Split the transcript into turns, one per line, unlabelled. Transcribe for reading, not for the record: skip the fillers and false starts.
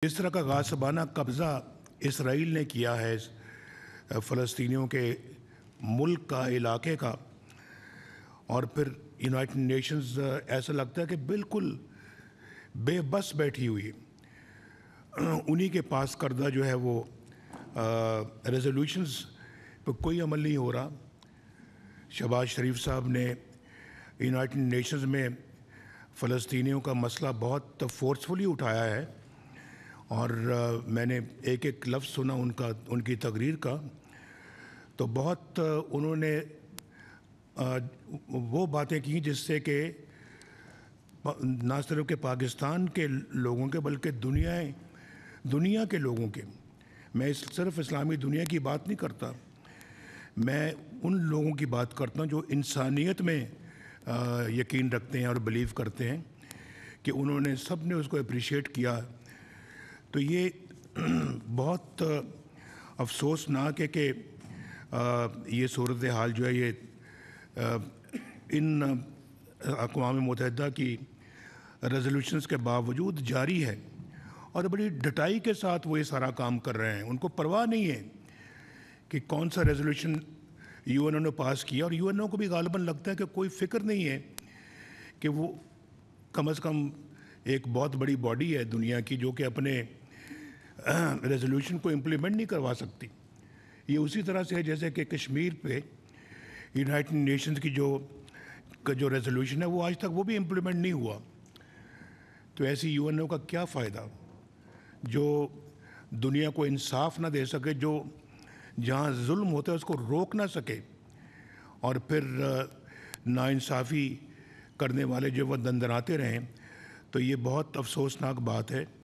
इस तरह का गासबाना कब्ज़ा इसराइल ने किया है फ़लस्तीनियों के मुल्क का, इलाके का, और फिर यूनाइटेड नेशंस ऐसा लगता है कि बिल्कुल बेबस बैठी हुई है। उन्हीं के पास करदा जो है वो रेजोल्यूशंस पर कोई अमल नहीं हो रहा। शहबाज शरीफ साहब ने यूनाइटेड नेशंस में फ़लस्तीनियों का मसला बहुत फोर्सफुली उठाया है, और मैंने एक एक लफ्ज़ सुना उनकी तकरीर का, तो बहुत उन्होंने वो बातें की जिससे कि ना सिर्फ के पाकिस्तान के लोगों के बल्कि दुनिया के लोगों के, मैं सिर्फ इस्लामी दुनिया की बात नहीं करता, मैं उन लोगों की बात करता हूँ जो इंसानियत में यकीन रखते हैं और बिलीव करते हैं कि उन्होंने सब ने उसको अप्रिशिएट किया। तो ये बहुत अफसोसनाक है कि ये सूरत हाल जो है ये इन अक़वाम मुत्तहिदा की रेजोल्यूशंस के बावजूद जारी है, और बड़ी डटाई के साथ वो ये सारा काम कर रहे हैं। उनको परवाह नहीं है कि कौन सा रेजोल्यूशन यूएनओ ने पास किया, और यूएनओ को भी गालिबन लगता है कि कोई फ़िक्र नहीं है कि वो कम से कम एक बहुत बड़ी बॉडी है दुनिया की जो कि अपने रेजोल्यूशन को इम्प्लीमेंट नहीं करवा सकती। ये उसी तरह से है जैसे कि कश्मीर पे यूनाइटेड नेशंस की जो रेजोल्यूशन है वो आज तक वो भी इम्प्लीमेंट नहीं हुआ। तो ऐसी यूएनओ का क्या फ़ायदा जो दुनिया को इंसाफ ना दे सके, जो जहाँ जुल्म होता है उसको रोक ना सके, और फिर नाइंसाफ़ी करने वाले जो वो दंदनाते रहें। तो ये बहुत अफसोसनाक बात है।